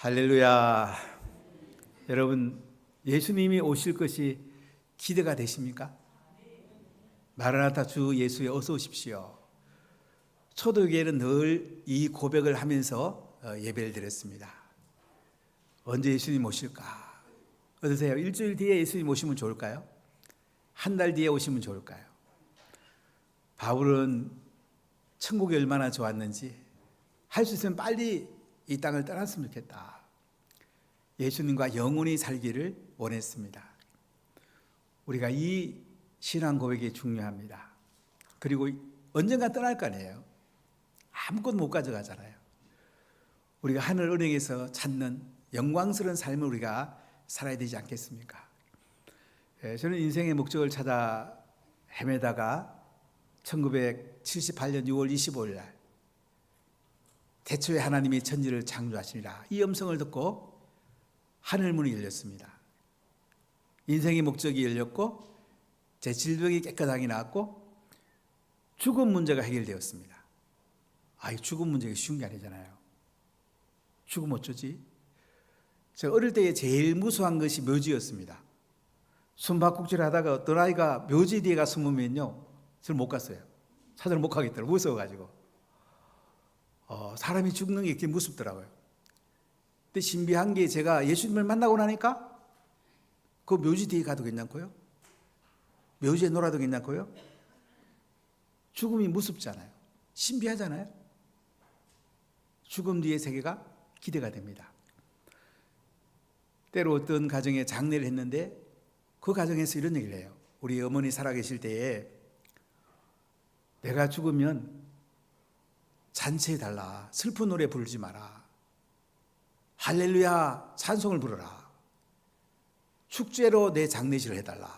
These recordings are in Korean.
할렐루야. 여러분, 예수님이 오실 것이 기대가 되십니까? 마라나타 주 예수에 어서 오십시오. 초대교회는 늘 이 고백을 하면서 예배를 드렸습니다. 언제 예수님 오실까? 어떠세요? 일주일 뒤에 예수님 오시면 좋을까요? 한 달 뒤에 오시면 좋을까요? 바울은 천국이 얼마나 좋았는지 할 수 있으면 빨리 이 땅을 떠났으면 좋겠다. 예수님과 영원히 살기를 원했습니다. 우리가 이 신앙 고백이 중요합니다. 그리고 언젠가 떠날 거 아니에요. 아무것도 못 가져가잖아요. 우리가 하늘 은행에서 찾는 영광스러운 삶을 우리가 살아야 되지 않겠습니까? 저는 인생의 목적을 찾아 헤매다가 1978년 6월 25일 날 태초에 하나님이 천지를 창조하시니라 이 음성을 듣고 하늘문이 열렸습니다. 인생의 목적이 열렸고 제 질병이 깨끗하게 나았고 죽음 문제가 해결되었습니다. 이 죽음 문제가 쉬운 게 아니잖아요. 죽음 어쩌지? 제가 어릴 때에 제일 무서운 것이 묘지였습니다. 숨바꼭질 하다가 어떤 아이가 묘지 뒤에 가 숨으면요 저는 못 갔어요. 찾으러 못 가겠더라고요. 무서워가지고. 사람이 죽는 게 이렇게 무섭더라고요. 근데 신비한 게 제가 예수님을 만나고 나니까 그 묘지 뒤에 가도 괜찮고요. 묘지에 놀아도 괜찮고요. 죽음이 무섭잖아요. 신비하잖아요. 죽음 뒤의 세계가 기대가 됩니다. 때로 어떤 가정에 장례를 했는데 그 가정에서 이런 얘기를 해요. 우리 어머니 살아계실 때에 내가 죽으면 잔치해달라. 슬픈 노래 부르지 마라. 할렐루야 찬송을 부르라. 축제로 내 장례식을 해달라.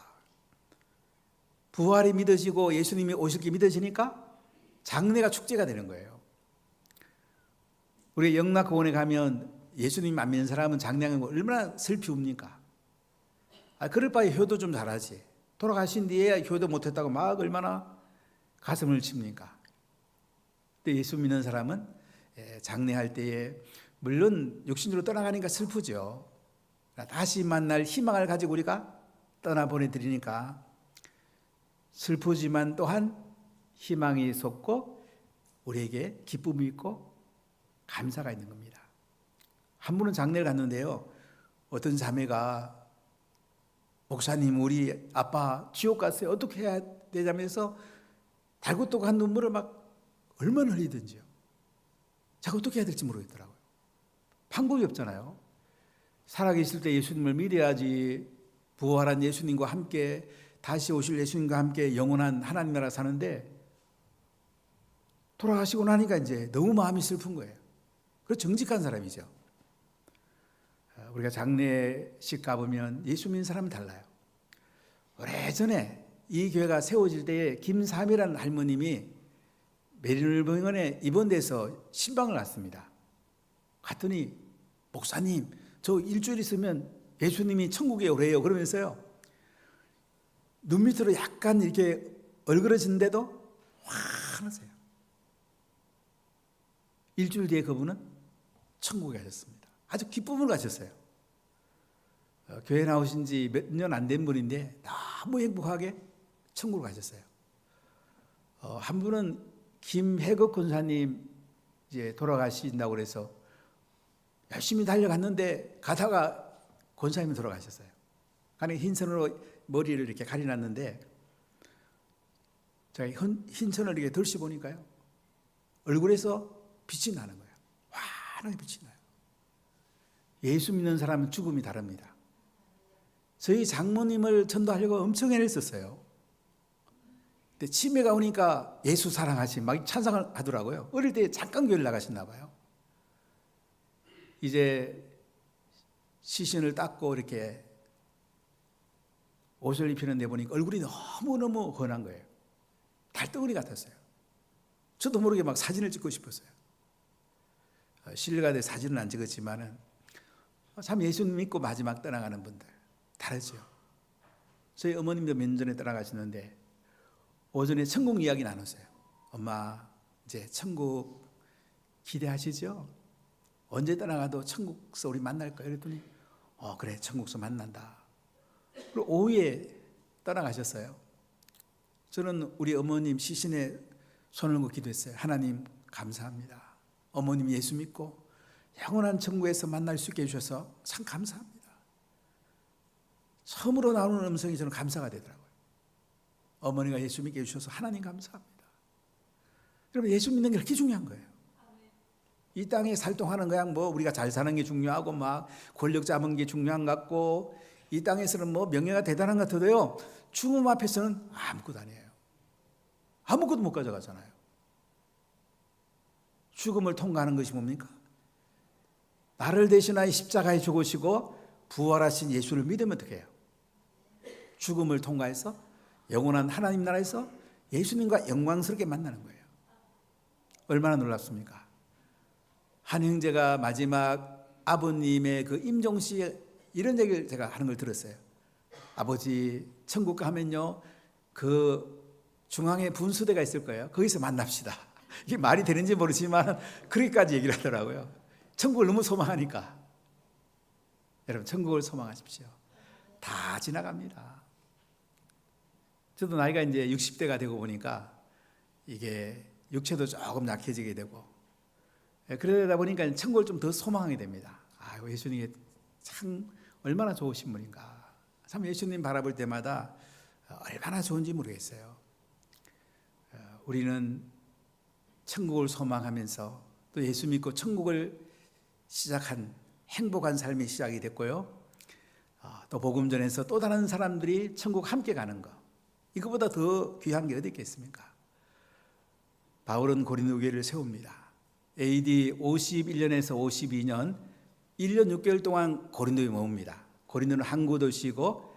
부활이 믿어지고 예수님이 오실 게 믿어지니까 장례가 축제가 되는 거예요. 우리 영락공원에 가면 예수님 안 믿는 사람은 장례하는 거 얼마나 슬피 웁니까? 그럴 바에 효도 좀 잘하지. 돌아가신 뒤에 효도 못했다고 막 얼마나 가슴을 칩니까? 근데 예수 믿는 사람은 장례할 때에 물론 육신으로 떠나가니까 슬프죠. 다시 만날 희망을 가지고 우리가 떠나보내드리니까 슬프지만 또한 희망이 솟고 우리에게 기쁨이 있고 감사가 있는 겁니다. 한 분은 장례를 갔는데요. 어떤 자매가 목사님 우리 아빠 지옥 갔어요. 어떻게 해야 되자면서 달구떡한 눈물을 막 얼마나 흘리든지요. 자꾸 어떻게 해야 될지 모르겠더라고요. 방법이 없잖아요. 살아계실 때 예수님을 믿어야지 부활한 예수님과 함께 다시 오실 예수님과 함께 영원한 하나님 나라 사는데 돌아가시고 나니까 이제 너무 마음이 슬픈 거예요. 그래서 정직한 사람이죠. 우리가 장례식 가보면 예수 믿는 사람은 달라요. 오래전에 이 교회가 세워질 때에 김삼이라는 할머님이 메릴병원에 입원돼서 신방을 왔습니다. 갔더니 목사님 저 일주일 있으면 예수님이 천국에 오래요 그러면서요 눈 밑으로 약간 이렇게 얼그러진데도 환하세요. 일주일 뒤에 그분은 천국에 가셨습니다. 아주 기쁨을 가졌어요. 교회 나오신 지 몇 년 안 된 분인데 너무 행복하게 천국을 가셨어요. 한 분은 김혜국 권사님 이제 돌아가신다고 그래서 열심히 달려갔는데 가다가 권사님이 돌아가셨어요. 그러니까 흰선으로 머리를 이렇게 가려놨는데 제가 흰선을 이렇게 들시 보니까요 얼굴에서 빛이 나는 거예요. 환하게 빛이 나요. 예수 믿는 사람은 죽음이 다릅니다. 저희 장모님을 전도하려고 엄청 애를 썼어요. 근데 치매가 오니까 예수 사랑하시 막 찬양을 하더라고요. 어릴 때 잠깐 교회를 나가셨나 봐요. 이제 시신을 닦고 이렇게 옷을 입히는데 보니까 얼굴이 너무너무 환한 거예요. 달덩어리 같았어요. 저도 모르게 막 사진을 찍고 싶었어요. 신뢰가 돼 사진은 안 찍었지만은 참 예수님 믿고 마지막 떠나가는 분들 다르죠. 저희 어머님도 몇 년 전에 떠나가시는데 오전에 천국 이야기 나눴어요. 엄마 이제 천국 기대하시죠? 언제 떠나가도 천국서 우리 만날까? 이랬더니 그래, 천국서 만난다. 그리고 오후에 떠나가셨어요. 저는 우리 어머님 시신에 손을 얹고 기도했어요. 하나님 감사합니다. 어머님 예수 믿고 영원한 천국에서 만날 수 있게 해주셔서 참 감사합니다. 처음으로 나오는 음성이 저는 감사가 되더라고요. 어머니가 예수 믿게 해주셔서 하나님 감사합니다. 여러분, 예수 믿는 게 그렇게 중요한 거예요. 이 땅에 살동하는 거야 뭐 우리가 잘 사는 게 중요하고 막 권력 잡은 게 중요한 것 같고 이 땅에서는 뭐 명예가 대단한 것 같아도요, 죽음 앞에서는 아무것도 아니에요. 아무것도 못 가져가잖아요. 죽음을 통과하는 것이 뭡니까? 나를 대신하여 십자가에 죽으시고 부활하신 예수를 믿으면 어떻게 해요? 죽음을 통과해서 영원한 하나님 나라에서 예수님과 영광스럽게 만나는 거예요. 얼마나 놀랍습니까? 한 형제가 마지막 아버님의 그 임종시에 이런 얘기를 제가 하는 걸 들었어요. 아버지, 천국 가면요 그 중앙에 분수대가 있을 거예요. 거기서 만납시다. 이게 말이 되는지 모르지만 그렇게까지 얘기를 하더라고요. 천국을 너무 소망하니까. 여러분, 천국을 소망하십시오. 다 지나갑니다. 저도 나이가 이제 60대가 되고 보니까 이게 육체도 조금 약해지게 되고 그러다 보니까 천국을 좀 더 소망하게 됩니다. 예수님이 참 얼마나 좋으신 분인가. 참 예수님 바라볼 때마다 얼마나 좋은지 모르겠어요. 우리는 천국을 소망하면서 또 예수 믿고 천국을 시작한 행복한 삶이 시작이 됐고요. 또 복음 전에서 또 다른 사람들이 천국 함께 가는 거, 이거보다 더 귀한 게 어디 있겠습니까? 바울은 고린도 교회를 세웁니다. AD 51년에서 52년 1년 6개월 동안 고린도에 머뭅니다. 고린도는 항구 도시이고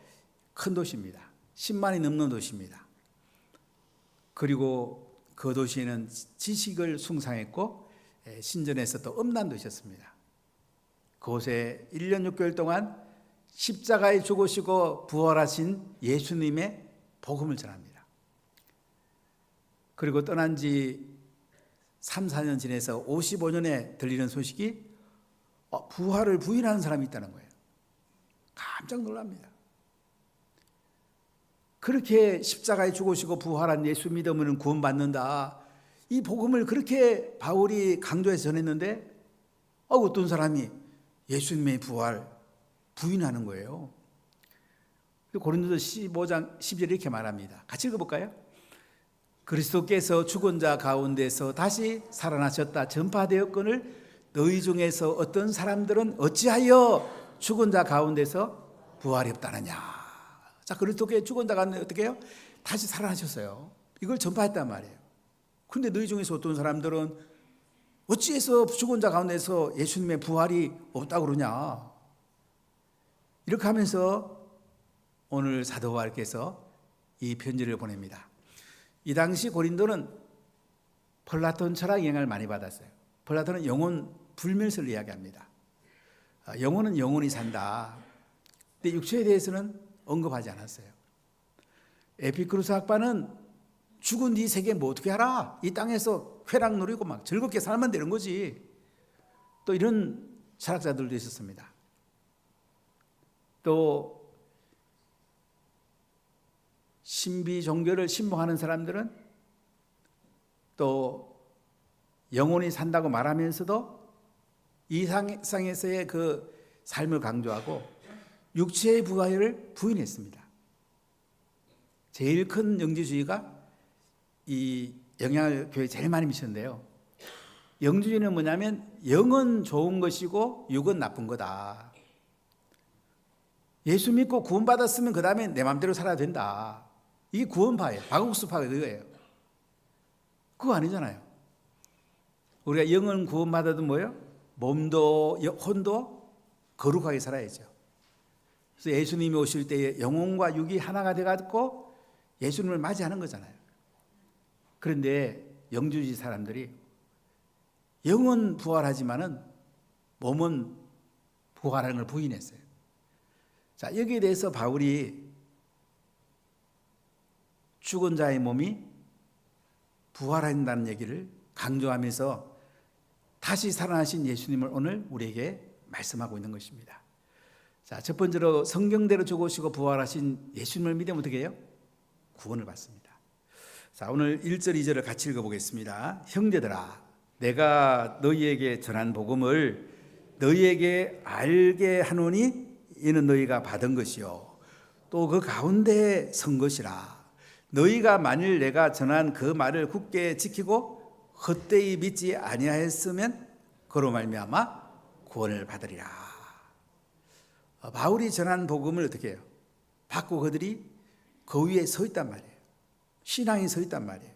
큰 도시입니다. 10만이 넘는 도시입니다. 그리고 그 도시에는 지식을 숭상했고 신전에서 또 음란 도시였습니다. 그곳에 1년 6개월 동안 십자가에 죽으시고 부활하신 예수님의 복음을 전합니다. 그리고 떠난 지 3, 4년 지내서 55년에 들리는 소식이 부활을 부인하는 사람이 있다는 거예요. 깜짝 놀랍니다. 그렇게 십자가에 죽으시고 부활한 예수 믿으면 구원받는다, 이 복음을 그렇게 바울이 강조해서 전했는데 어떤 사람이 예수님의 부활 부인하는 거예요. 고린도서 15장 10절에 이렇게 말합니다. 같이 읽어볼까요? 그리스도께서 죽은 자 가운데서 다시 살아나셨다 전파되었거늘 너희 중에서 어떤 사람들은 어찌하여 죽은 자 가운데서 부활이 없다느냐. 자, 그리스도께 죽은 자 가운데 어떻게 해요? 다시 살아나셨어요. 이걸 전파했단 말이에요. 그런데 너희 중에서 어떤 사람들은 어찌해서 죽은 자 가운데서 예수님의 부활이 없다고 그러냐. 이렇게 하면서 오늘 사도 바울께서 이 편지를 보냅니다. 이 당시 고린도는 플라톤 철학 영향을 많이 받았어요. 플라톤은 영혼 불멸설을 이야기합니다. 영혼은 영혼이 산다. 근데 육체에 대해서는 언급하지 않았어요. 에피쿠로스 학파는 죽은 네 세계 뭐 어떻게 알아? 이 땅에서 쾌락 누리고 막 즐겁게 살면 되는 거지. 또 이런 철학자들도 있었습니다. 또 신비 종교를 신봉하는 사람들은 또 영혼이 산다고 말하면서도 이 세상에서의 그 삶을 강조하고 육체의 부활을 부인했습니다. 제일 큰 영지주의가 이 영향을 교회에 제일 많이 미쳤는데요. 영주주의는 뭐냐면 영은 좋은 것이고 육은 나쁜 거다. 예수 믿고 구원받았으면 그 다음에 내 마음대로 살아야 된다. 이게 구원파예요. 박옥수파가 그거예요. 그거 아니잖아요. 우리가 영은 구원받아도 뭐예요? 몸도 혼도 거룩하게 살아야죠. 그래서 예수님이 오실 때에 영혼과 육이 하나가 돼가지고 예수님을 맞이하는 거잖아요. 그런데 영주주의 사람들이 영은 부활하지만은 몸은 부활하는 걸 부인했어요. 자, 여기에 대해서 바울이 죽은 자의 몸이 부활한다는 얘기를 강조하면서 다시 살아나신 예수님을 오늘 우리에게 말씀하고 있는 것입니다. 자, 첫 번째로 성경대로 죽으시고 부활하신 예수님을 믿으면 어떻게 해요? 구원을 받습니다. 자, 오늘 1절 2절을 같이 읽어보겠습니다. 형제들아, 내가 너희에게 전한 복음을 너희에게 알게 하노니 이는 너희가 받은 것이요 또 그 가운데 선 것이라. 너희가 만일 내가 전한 그 말을 굳게 지키고 헛되이 믿지 아니하였으면 그로 말미암아 구원을 받으리라. 바울이 전한 복음을 어떻게 해요? 받고 그들이 그 위에 서 있단 말이에요. 신앙이 서 있단 말이에요.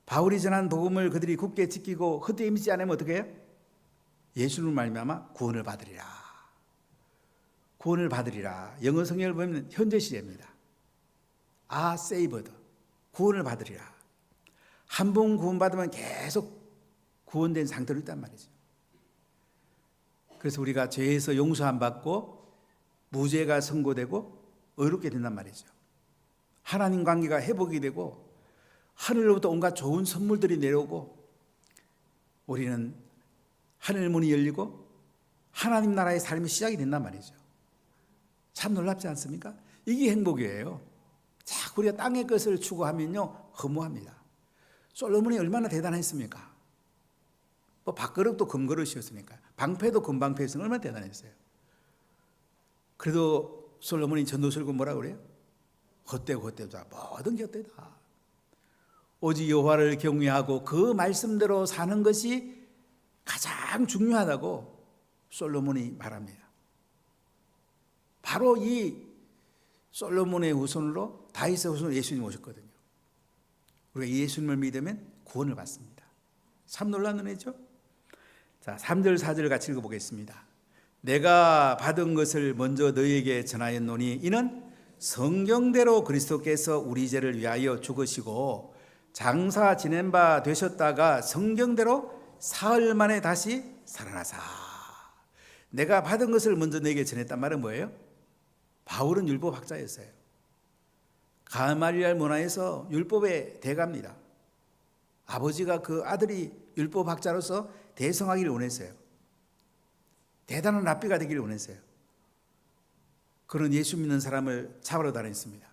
바울이 전한 복음을 그들이 굳게 지키고 헛되이 믿지 않으면 어떻게 해요? 예수를 말미암아 구원을 받으리라. 구원을 받으리라. 영어 성경을 보면 현재 시제입니다. are saved. 구원을 받으리라. 한 번 구원받으면 계속 구원된 상태로 있단 말이죠. 그래서 우리가 죄에서 용서 안 받고 무죄가 선고되고 의롭게 된단 말이죠. 하나님 관계가 회복이 되고 하늘로부터 온갖 좋은 선물들이 내려오고 우리는 하늘 문이 열리고 하나님 나라의 삶이 시작이 된단 말이죠. 참 놀랍지 않습니까? 이게 행복이에요. 자꾸 우리가 땅의 것을 추구하면요 허무합니다. 솔로몬이 얼마나 대단했습니까? 뭐 밥그릇도 금그릇이었으니까 방패도 금방패였으니까 얼마나 대단했어요. 그래도 솔로몬이 전도설교 뭐라 그래요? 헛되고 헛되다. 모든 게 헛되다. 오직 여호와를 경외하고 그 말씀대로 사는 것이 가장 중요하다고 솔로몬이 말합니다. 바로 이 솔로몬의 후손으로 다윗의 후손으로 예수님이 오셨거든요. 우리가 예수님을 믿으면 구원을 받습니다. 참 놀라운 은혜죠? 자, 3절 4절 같이 읽어보겠습니다. 내가 받은 것을 먼저 너희에게 전하였노니 이는 성경대로 그리스도께서 우리 죄를 위하여 죽으시고 장사 지낸 바 되셨다가 성경대로 사흘 만에 다시 살아나사. 내가 받은 것을 먼저 너에게 전했단 말은 뭐예요? 바울은 율법학자였어요. 가말리엘 문화에서 율법의 대가입니다. 아버지가 그 아들이 율법학자로서 대성하기를 원했어요. 대단한 랍비가 되기를 원했어요. 그런 예수 믿는 사람을 잡으러 다녔습니다.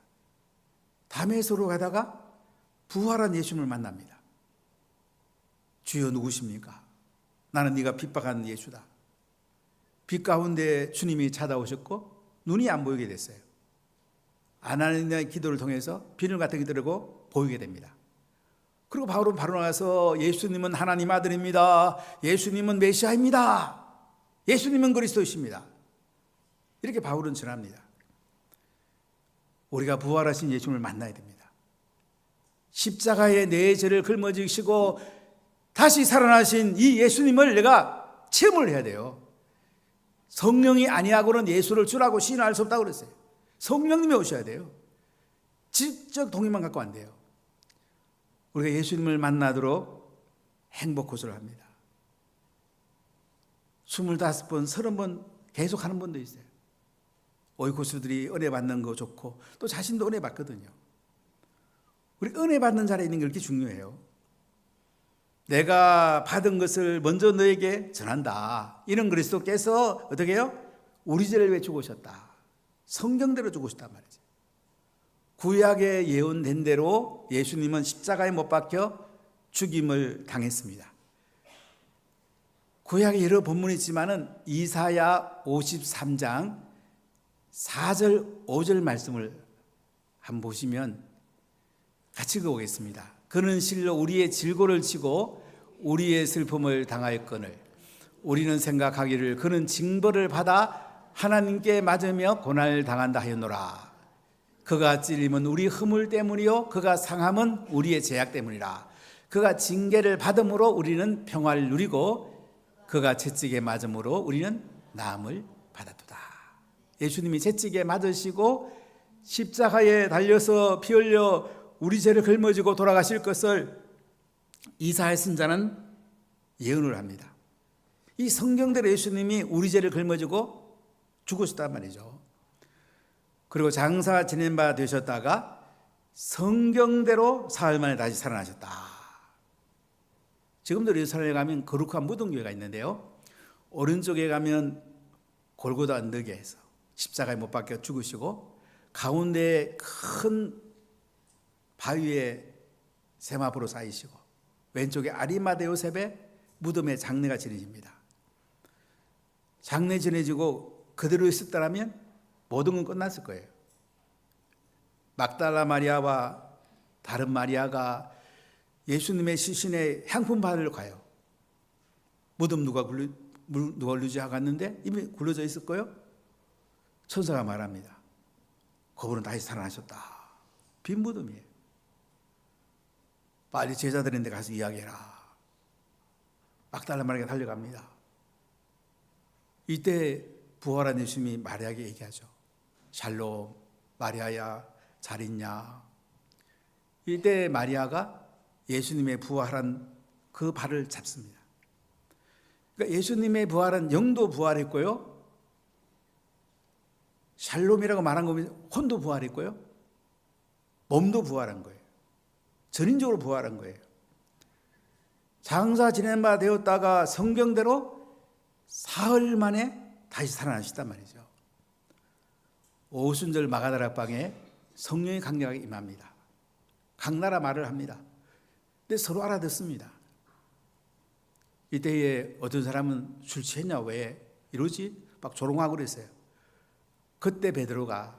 다메섹으로 가다가 부활한 예수님을 만납니다. 주여 누구십니까? 나는 네가 핍박하는 예수다. 빛 가운데 주님이 찾아오셨고 눈이 안 보이게 됐어요. 아나니아의 기도를 통해서 비늘 같은 게 들고 보이게 됩니다. 그리고 바울은 바로 나가서 예수님은 하나님 아들입니다. 예수님은 메시아입니다. 예수님은 그리스도이십니다. 이렇게 바울은 전합니다. 우리가 부활하신 예수님을 만나야 됩니다. 십자가에 내 죄를 짊어지시고 다시 살아나신 이 예수님을 내가 체험을 해야 돼요. 성령이 아니하고는 예수를 주라고 시인할 수 없다고 그랬어요. 성령님이 오셔야 돼요. 지적 동의만 갖고 안 돼요. 우리가 예수님을 만나도록 행복 호소를 합니다. 25번, 30번 계속 하는 분도 있어요. 오이코스들이 은혜 받는 거 좋고 또 자신도 은혜 받거든요. 우리 은혜 받는 자리에 있는 게 그렇게 중요해요. 내가 받은 것을 먼저 너에게 전한다. 이는 그리스도께서 어떻게 해요? 우리 죄를 위해 죽으셨다. 성경대로 죽으셨단 말이죠. 구약에 예언된 대로 예수님은 십자가에 못 박혀 죽임을 당했습니다. 구약에 여러 본문이 있지만은 이사야 53장 4절 5절 말씀을 한번 보시면 같이 읽어보겠습니다. 그는 실로 우리의 질고를 치고 우리의 슬픔을 당하였거늘 우리는 생각하기를 그는 징벌을 받아 하나님께 맞으며 고난을 당한다 하였노라. 그가 찔림은 우리 허물 때문이요 그가 상함은 우리의 죄악 때문이라. 그가 징계를 받음으로 우리는 평화를 누리고 그가 채찍에 맞음으로 우리는 나음을 받았도다. 예수님이 채찍에 맞으시고 십자가에 달려서 피 흘려 우리 죄를 짊어지고 돌아가실 것을 이사야 선지자는 예언을 합니다. 이 성경대로 예수님이 우리 죄를 짊어지고 죽으셨단 말이죠. 그리고 장사 지낸 바 되셨다가 성경대로 사흘 만에 다시 살아나셨다. 지금도 예루살렘에 가면 거룩한 무덤교회가 있는데요, 오른쪽에 가면 골고다 언덕에서 십자가에 못 박혀 죽으시고, 가운데 큰 바위에 세마포로 쌓이시고, 왼쪽에 아리마대 요셉의 무덤에 장례가 지내집니다. 장례 지내지고 그대로 있었다면 모든 건 끝났을 거예요. 막달라 마리아와 다른 마리아가 예수님의 시신에 향품 받으러 가요. 무덤 누가 굴르지 하고 갔는데 이미 굴러져 있을 거예요. 천사가 말합니다. 그분은 다시 살아나셨다. 빈 무덤이에요. 빨리 제자들인데 가서 이야기해라. 막달라 마리아가 달려갑니다. 이때 부활한 예수님이 마리아에게 얘기하죠. 샬롬, 마리아야, 잘 있냐? 이때 마리아가 예수님의 부활한 그 발을 잡습니다. 그러니까 예수님의 부활은 영도 부활했고요, 샬롬이라고 말한 거면 혼도 부활했고요, 몸도 부활한 거예요. 전인적으로 부활한 거예요. 장사 지낸 바 되었다가 성경대로 사흘 만에 다시 살아나셨단 말이죠. 오순절 마가다락방에 성령이 강력하게 임합니다. 각 나라 말을 합니다. 근데 서로 알아듣습니다. 이때에 어떤 사람은 술 취했냐, 왜 이러지? 막 조롱하고 그랬어요. 그때 베드로가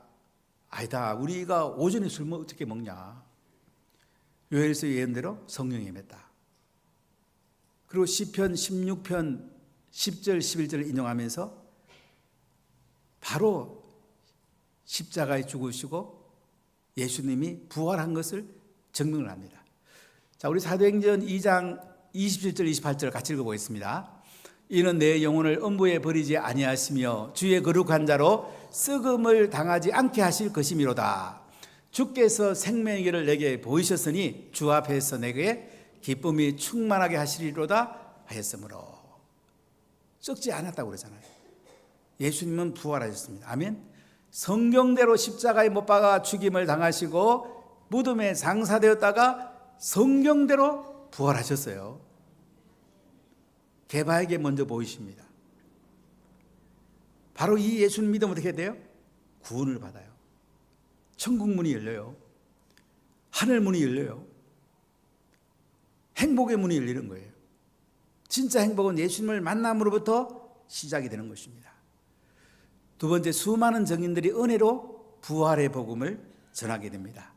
아니다, 우리가 오전에 술 어떻게 먹냐. 요엘서 예언대로 성령이 임했다. 그리고 시편 16편 10절 11절을 인용하면서 바로 십자가에 죽으시고 예수님이 부활한 것을 증명을 합니다. 자, 우리 사도행전 2장 27절 28절 같이 읽어보겠습니다. 이는 내 영혼을 음부에 버리지 아니하시며 주의 거룩한 자로 썩음을 당하지 않게 하실 것이미로다. 주께서 생명의 길을 내게 보이셨으니 주 앞에서 내게 기쁨이 충만하게 하시리로다 하였으므로. 썩지 않았다고 그러잖아요. 예수님은 부활하셨습니다. 아멘. 성경대로 십자가에 못 박아 죽임을 당하시고 무덤에 장사되었다가 성경대로 부활하셨어요. 개바에게 먼저 보이십니다. 바로 이 예수님 믿으면 어떻게 돼요? 구원을 받아요. 천국 문이 열려요. 하늘 문이 열려요. 행복의 문이 열리는 거예요. 진짜 행복은 예수님을 만남으로부터 시작이 되는 것입니다. 두 번째, 수많은 정인들이 은혜로 부활의 복음을 전하게 됩니다.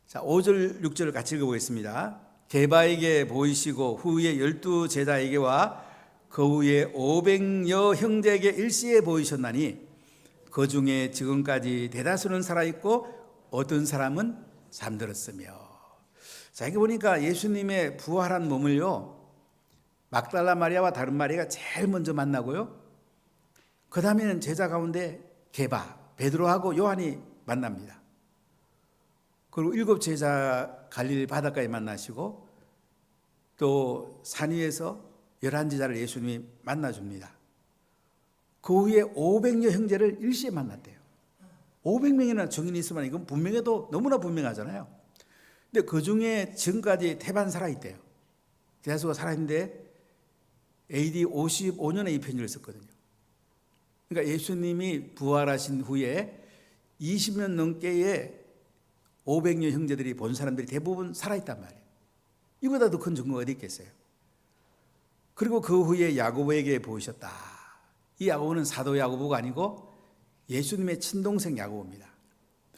자, 5절 6절을 같이 읽어보겠습니다. 게바에게 보이시고 후에 12 제자에게와 그 후에 500여 형제에게 일시에 보이셨나니 그 중에 지금까지 대다수는 살아있고 어떤 사람은 잠들었으며. 자, 이렇게 보니까 예수님의 부활한 몸을요, 막달라 마리아와 다른 마리아가 제일 먼저 만나고요, 그 다음에는 제자 가운데 게바, 베드로하고 요한이 만납니다. 그리고 7 제자 갈릴리 바닷가에 만나시고 또 산 위에서 11제자를 예수님이 만나줍니다. 그 후에 500여 형제를 일시에 만났대요. 500명이나 정인이 있으면 이건 분명해도 너무나 분명하잖아요. 근데 그 중에 지금까지 태반 살아있대요. 대다수가 살아있는데 AD 55년에 이 편지를 썼거든요. 그러니까 예수님이 부활하신 후에 20년 넘게의 500여 형제들이 본 사람들이 대부분 살아있단 말이에요. 이보다 더 큰 증거가 어디 있겠어요? 그리고 그 후에 야고보에게 보이셨다. 이 야고보는 사도 야고보가 아니고 예수님의 친동생 야고보입니다.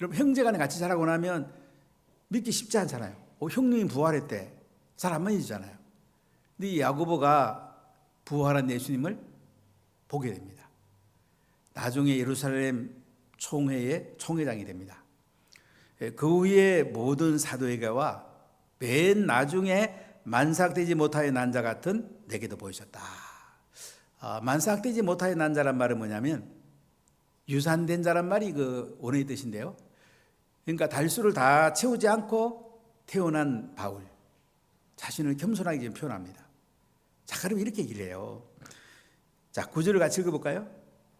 여러분, 형제간에 같이 자라고 나면 믿기 쉽지 않잖아요. 형님이 부활했대. 잘 안 믿어지잖아요. 근데 이 야고보가 부활한 예수님을 보게 됩니다. 나중에 예루살렘 총회의 총회장이 됩니다. 그 후에 모든 사도에게와 맨 나중에 만삭되지 못하여 난 자 같은 내게도 보이셨다. 만삭되지 못하여 난 자란 말은 뭐냐면 유산된 자란 말이 그 원어의 뜻인데요. 그러니까 달수를 다 채우지 않고 태어난 바울, 자신을 겸손하게 지금 표현합니다. 자, 그럼 이렇게 얘기를 해요. 자, 9절을 같이 읽어볼까요?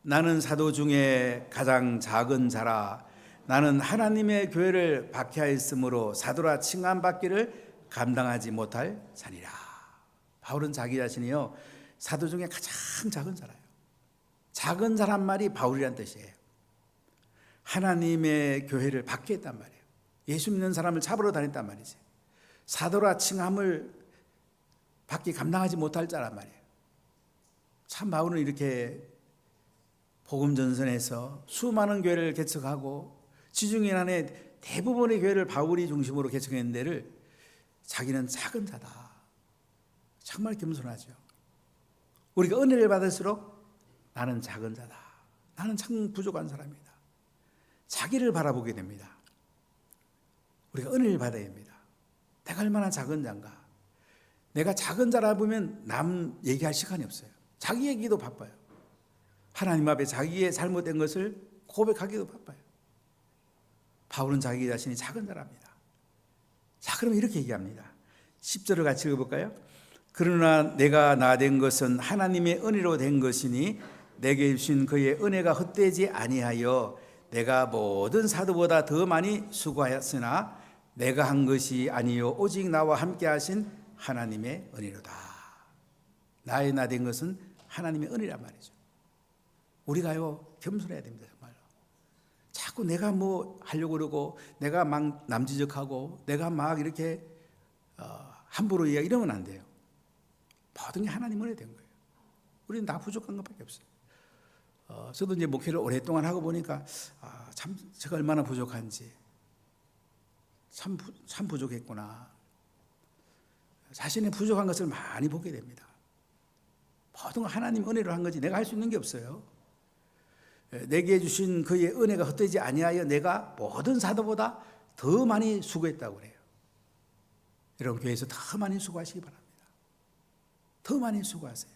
나는 사도 중에 가장 작은 자라. 나는 하나님의 교회를 박해하였으므로 사도라 칭함받기를 감당하지 못할 자니라. 바울은 자기 자신이요 사도 중에 가장 작은 자라요. 작은 자란 말이 바울이란 뜻이에요. 하나님의 교회를 받게 했단 말이에요. 예수 믿는 사람을 잡으러 다녔단 말이지. 사도라 칭함을 받기 감당하지 못할 자란 말이에요. 참 바울은 이렇게 복음 전선에서 수많은 교회를 개척하고 지중해 안에 대부분의 교회를 바울이 중심으로 개척했는 데를 자기는 작은 자다. 정말 겸손하죠. 우리가 은혜를 받을수록 나는 작은 자다. 나는 참 부족한 사람이다. 자기를 바라보게 됩니다. 우리가 은혜를 받아야 합니다. 내가 얼마나 작은 자인가. 내가 작은 자라 보면 남 얘기할 시간이 없어요. 자기 얘기도 바빠요. 하나님 앞에 자기의 잘못된 것을 고백하기도 바빠요. 바울은 자기 자신이 작은 자랍니다. 자, 그럼 이렇게 얘기합니다. 10절을 같이 읽어볼까요? 그러나 내가 나 된 것은 하나님의 은혜로 된 것이니 내게 주신 그의 은혜가 헛되지 아니하여 내가 모든 사도보다 더 많이 수고하였으나 내가 한 것이 아니요 오직 나와 함께 하신 하나님의 은혜로다. 나의 나 된 것은 하나님의 은혜란 말이죠. 우리가요 겸손해야 됩니다. 정말로. 자꾸 내가 뭐 하려고 그러고 내가 막 남지적하고 내가 막 이렇게 함부로 이러면 안 돼요. 모든 게 하나님 은혜 된 거예요. 우리는 다 부족한 것밖에 없어요. 저도 이제 목회를 오랫동안 하고 보니까 참 제가 얼마나 부족한지 참 부족했구나. 자신의 부족한 것을 많이 보게 됩니다. 모든 건 하나님 은혜로 한 거지 내가 할 수 있는 게 없어요. 내게 주신 그의 은혜가 헛되지 아니하여 내가 모든 사도보다 더 많이 수고했다고 그래요. 여러분 교회에서 더 많이 수고하시기 바랍니다. 더 많이 수고하세요.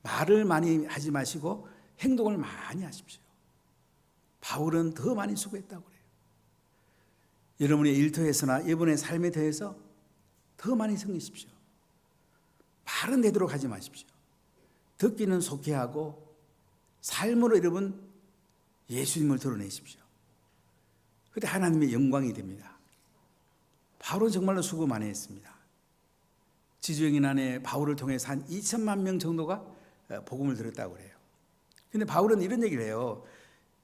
말을 많이 하지 마시고 행동을 많이 하십시오. 바울은 더 많이 수고했다고 그래요. 여러분의 일터에서나 이번의 삶에 대해서 더 많이 섬기십시오. 말은 되도록 하지 마십시오. 듣기는 속해하고 삶으로 여러분 예수님을 드러내십시오. 그때 하나님의 영광이 됩니다. 바울은 정말로 수고 많이 했습니다. 지주행인 안에 바울을 통해서 한 2천만 명 정도가 복음을 들었다고 그래요. 근데 바울은 이런 얘기를 해요.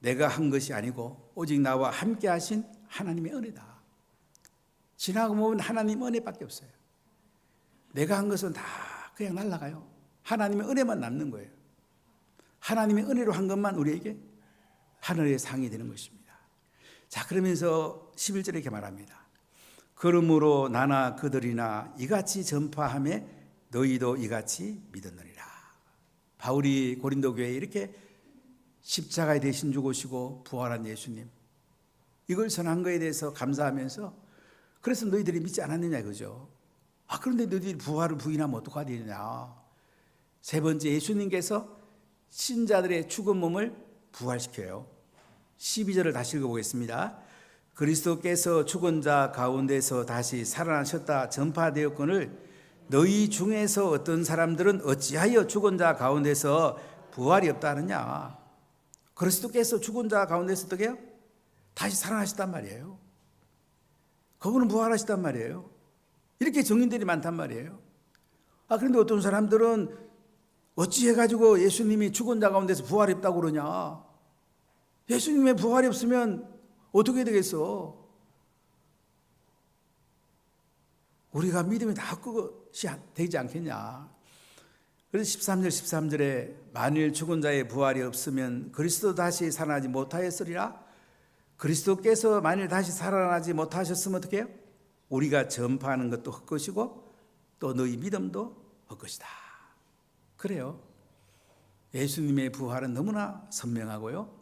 내가 한 것이 아니고 오직 나와 함께 하신 하나님의 은혜다. 지나고 보면 하나님 은혜밖에 없어요. 내가 한 것은 다 그냥 날아가요. 하나님의 은혜만 남는 거예요. 하나님의 은혜로 한 것만 우리에게 하늘의 상이 되는 것입니다. 자, 그러면서 11절에 이렇게 말합니다. 그러므로 나나 그들이나 이같이 전파하며 너희도 이같이 믿었느니라. 바울이 고린도 교회에 이렇게 십자가에 대신 죽으시고 부활한 예수님 이걸 전한 거에 대해서 감사하면서 그래서 너희들이 믿지 않았느냐 이거죠. 그런데 너희들이 부활을 부인하면 어떡하느냐. 세 번째 예수님께서 신자들의 죽은 몸을 부활시켜요. 12절을 다시 읽어보겠습니다. 그리스도께서 죽은 자 가운데서 다시 살아나셨다 전파되었거늘 너희 중에서 어떤 사람들은 어찌하여 죽은 자 가운데서 부활이 없다 하느냐. 그리스도께서 죽은 자 가운데서 어떻게 해요? 다시 살아나셨단 말이에요. 그분은 부활하셨단 말이에요. 이렇게 증인들이 많단 말이에요. 그런데 어떤 사람들은 어찌해가지고 예수님이 죽은 자 가운데서 부활이 없다고 그러냐. 예수님의 부활이 없으면 어떻게 되겠어? 우리가 믿음이 다 그것이 되지 않겠냐. 그래서 13절에 만일 죽은 자의 부활이 없으면 그리스도 다시 살아나지 못하였으리라. 그리스도께서 만일 다시 살아나지 못하셨으면 어떻게 해요? 우리가 전파하는 것도 헛것이고 또 너희 믿음도 헛것이다. 그래요. 예수님의 부활은 너무나 선명하고요.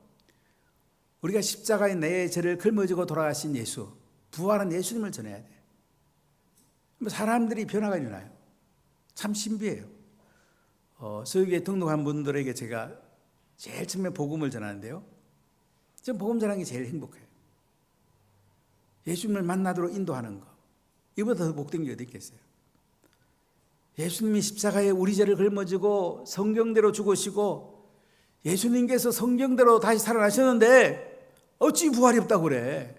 우리가 십자가에 내 죄를 짊어지고 돌아가신 예수, 부활한 예수님을 전해야 돼요. 사람들이 변화가 일어나요. 참 신비해요. 서유기에 등록한 분들에게 제가 제일 처음에 복음을 전하는데요. 전 복음 전하는 게 제일 행복해요. 예수님을 만나도록 인도하는 거. 이보다 더 복된 게 어디 있겠어요. 예수님이 십자가에 우리 죄를 짊어지고 성경대로 죽으시고 예수님께서 성경대로 다시 살아나셨는데 어찌 부활이 없다고 그래.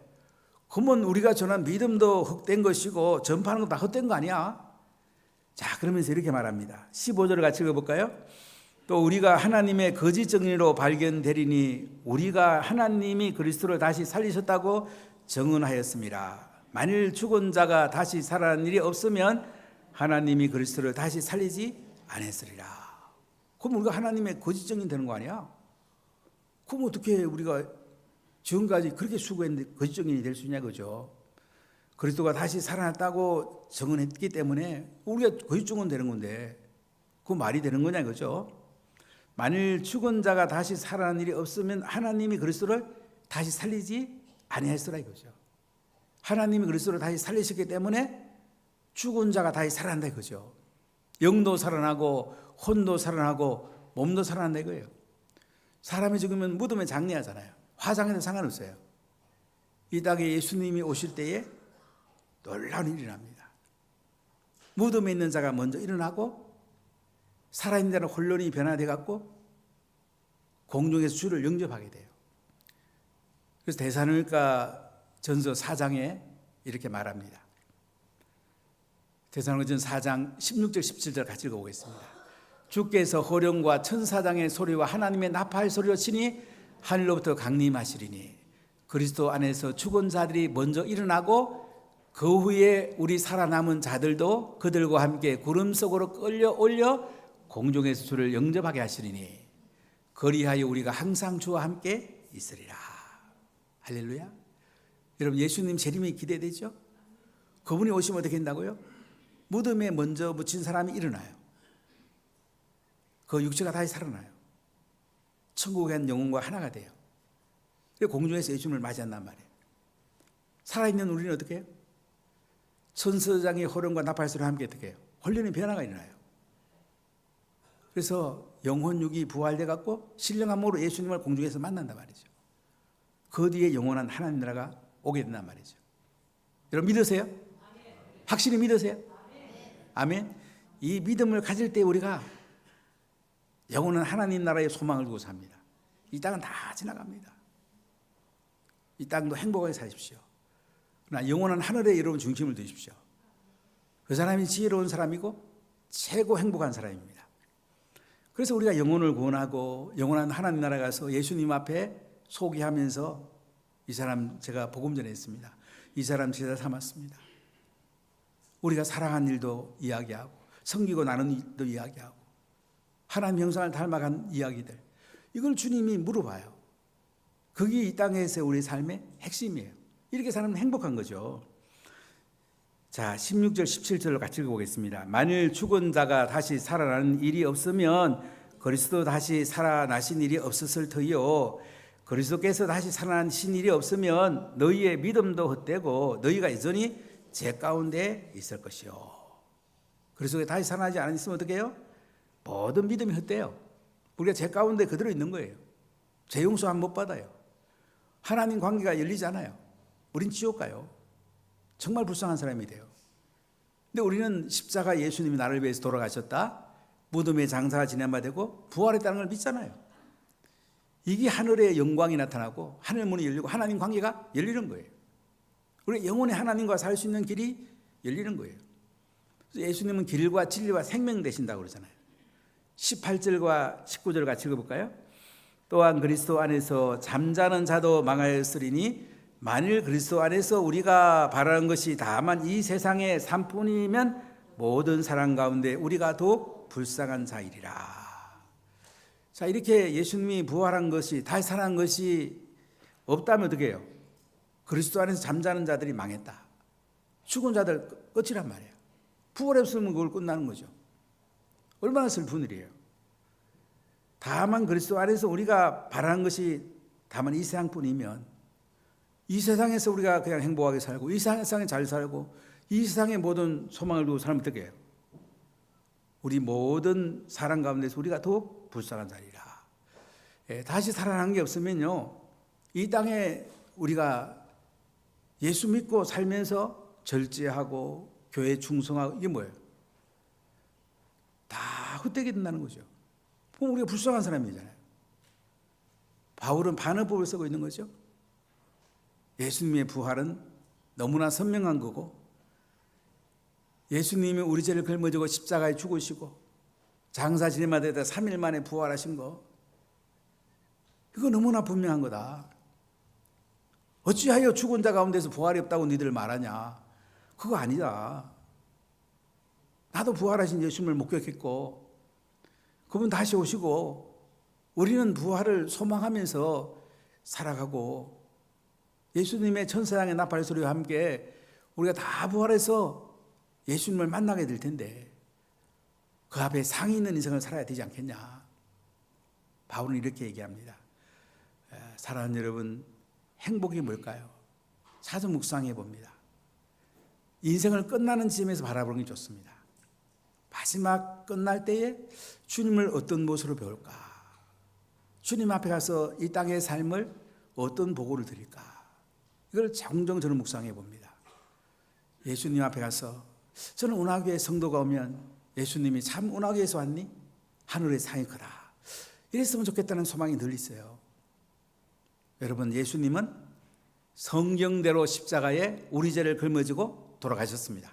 그러면 우리가 전한 믿음도 헛된 것이고 전파하는 것도 다 헛된 거 아니야. 자, 그러면서 이렇게 말합니다. 15절을 같이 읽어볼까요? 또 우리가 하나님의 거짓 정리로 발견되리니 우리가 하나님이 그리스도를 다시 살리셨다고 증언하였습니다. 만일 죽은 자가 다시 살아난 일이 없으면 하나님이 그리스도를 다시 살리지 않았으리라. 그럼 우리가 하나님의 거짓 정리 되는 거 아니야? 그럼 어떻게 우리가 지금까지 그렇게 수고했는데 거짓 정인이 될 수 있냐, 그죠? 그리스도가 다시 살아났다고 증언했기 때문에 우리가 거짓 증언되는 건데 그 말이 되는 거냐, 그죠? 만일 죽은 자가 다시 살아난 일이 없으면 하나님이 그리스도를 다시 살리지 아니했으라 이거죠. 하나님이 그리스도를 다시 살리셨기 때문에 죽은 자가 다시 살아난다 이거죠. 영도 살아나고 혼도 살아나고 몸도 살아난다 이거예요. 사람이 죽으면 무덤에 장례하잖아요. 화장해도 상관없어요. 이 땅에 예수님이 오실 때에 놀라운 일이 납니다. 무덤에 있는 자가 먼저 일어나고 살아있는 자는 혼론이 변화돼 갖고 공중에서 주를 영접하게 돼요. 그래서 데살로니가 전서 4장에 이렇게 말합니다. 데살로니가전서 4장 16절 17절 같이 읽어보겠습니다. 주께서 호령과 천사장의 소리와 하나님의 나팔 소리로 치니 하늘로부터 강림하시리니 그리스도 안에서 죽은 자들이 먼저 일어나고 그 후에 우리 살아남은 자들도 그들과 함께 구름 속으로 끌려 올려 공중에서 주를 영접하게 하시리니 그리하여 우리가 항상 주와 함께 있으리라. 할렐루야. 여러분, 예수님 재림이 기대되죠? 그분이 오시면 어떻게 된다고요? 무덤에 먼저 묻힌 사람이 일어나요. 그 육체가 다시 살아나요. 천국에 한 영혼과 하나가 돼요. 그리고 공중에서 예수님을 맞이한단 말이에요. 살아있는 우리는 어떻게 해요? 천사장의 호령과 나팔소리와 함께 어떻게 해요? 혼련의 변화가 일어나요. 그래서 영혼 육이 부활돼 갖고 신령한 몸으로 예수님을 공중에서 만난단 말이죠. 그 뒤에 영원한 하나님 나라가 오게 된단 말이죠. 여러분 믿으세요? 확실히 믿으세요? 아멘. 이 믿음을 가질 때 우리가 영원한 하나님 나라의 소망을 두고 삽니다. 이 땅은 다 지나갑니다. 이 땅도 행복하게 사십시오. 그러나 영원한 하늘에 여러분 중심을 두십시오. 그 사람이 지혜로운 사람이고 최고 행복한 사람입니다. 그래서 우리가 영혼을 구원하고 영원한 하나님 나라 가서 예수님 앞에 소개하면서 이 사람 제가 복음 전했습니다. 이 사람 제자 삼았습니다. 우리가 사랑한 일도 이야기하고 섬기고 나눈 일도 이야기하고 하나님 형상을 닮아간 이야기들, 이걸 주님이 물어봐요. 그게 이 땅에서 우리 삶의 핵심이에요. 이렇게 살면 행복한 거죠. 자, 16절 17절을 같이 읽어보겠습니다. 만일 죽은 자가 다시 살아나는 일이 없으면 그리스도 다시 살아나신 일이 없었을 터이요 그리스도께서 다시 살아나신 일이 없으면 너희의 믿음도 헛되고 너희가 여전히 죄 가운데 있을 것이요. 그리스도가 다시 살아나지 않았으면 어떻게 해요? 모든 믿음이 헛돼요. 우리가 죄 가운데 그대로 있는 거예요. 죄 용서함 못 받아요. 하나님 관계가 열리지 않아요. 우린 지옥 가요. 정말 불쌍한 사람이 돼요. 근데 우리는 십자가 예수님이 나를 위해서 돌아가셨다, 무덤의 장사가 지낸 바 되고 부활했다는 걸 믿잖아요. 이게 하늘의 영광이 나타나고 하늘 문이 열리고 하나님 관계가 열리는 거예요. 우리 영혼의 하나님과 살 수 있는 길이 열리는 거예요. 그래서 예수님은 길과 진리와 생명 되신다고 그러잖아요. 18절과 19절 같이 읽어볼까요? 또한 그리스도 안에서 잠자는 자도 망하였으리니 만일 그리스도 안에서 우리가 바라는 것이 다만 이 세상의 삶뿐이면 모든 사람 가운데 우리가 더욱 불쌍한 자이리라. 자, 이렇게 예수님이 부활한 것이, 다시 살아난 것이 없다면 어떻게 해요? 그리스도 안에서 잠자는 자들이 망했다. 죽은 자들 끝이란 말이에요. 부활했으면 그걸 끝나는 거죠. 얼마나 슬픈 일이에요. 다만 그리스도 안에서 우리가 바라는 것이 다만 이 세상뿐이면, 이 세상에서 우리가 그냥 행복하게 살고 이 세상에 잘 살고 이 세상의 모든 소망을 두고 살면 어떻게 해요? 우리 모든 사람 가운데서 우리가 더욱 불쌍한 자리라. 다시 살아난 게 없으면요, 이 땅에 우리가 예수 믿고 살면서 절제하고 교회 충성하고 이게 뭐예요? 다 헛되게 된다는 거죠. 그럼 우리가 불쌍한 사람이잖아요. 바울은 반어법을 쓰고 있는 거죠. 예수님의 부활은 너무나 선명한 거고 예수님이 우리 죄를 걸머지고 십자가에 죽으시고 장사 지내마다 3일 만에 부활하신 거, 이거 너무나 분명한 거다. 어찌하여 죽은 자 가운데서 부활이 없다고 니들 말하냐? 그거 아니다. 나도 부활하신 예수님을 목격했고 그분 다시 오시고 우리는 부활을 소망하면서 살아가고 예수님의 천사장의 나팔 소리와 함께 우리가 다 부활해서 예수님을 만나게 될 텐데 그 앞에 상이 있는 인생을 살아야 되지 않겠냐. 바울은 이렇게 얘기합니다. 사랑하는 여러분, 행복이 뭘까요? 자주 묵상해 봅니다. 인생을 끝나는 지점에서 바라보는 게 좋습니다. 마지막 끝날 때에 주님을 어떤 모습으로 배울까? 주님 앞에 가서 이 땅의 삶을 어떤 보고를 드릴까? 이걸 종종 저는 묵상해 봅니다. 예수님 앞에 가서 저는 운하교회 성도가 오면 예수님이 참 운하교회에서 왔니? 하늘의 상이 크다. 이랬으면 좋겠다는 소망이 늘 있어요. 여러분, 예수님은 성경대로 십자가에 우리 죄를 걸머지고 돌아가셨습니다.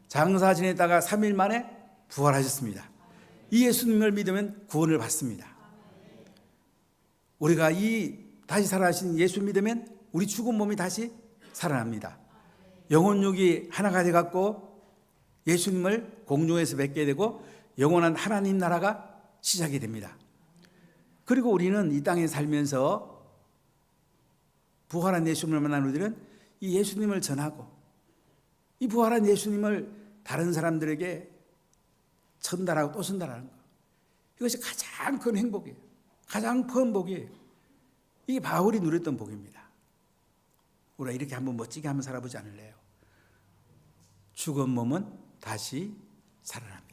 장사 지냈다가 3일 만에 부활하셨습니다. 이 예수님을 믿으면 구원을 받습니다. 우리가 이 다시 살아나신 예수 믿으면 우리 죽은 몸이 다시 살아납니다. 영혼육이 하나가 돼갖고 예수님을 공중에서 뵙게 되고 영원한 하나님 나라가 시작이 됩니다. 그리고 우리는 이 땅에 살면서 부활한 예수님을 만난 우리들은 이 예수님을 전하고 이 부활한 예수님을 다른 사람들에게 전달하고 또 전달하는 것, 이것이 가장 큰 행복이에요. 가장 큰 복이에요. 이게 바울이 누렸던 복입니다. 우리가 이렇게 한번 멋지게 한번 살아보지 않을래요? 죽은 몸은 다시 살아납니다.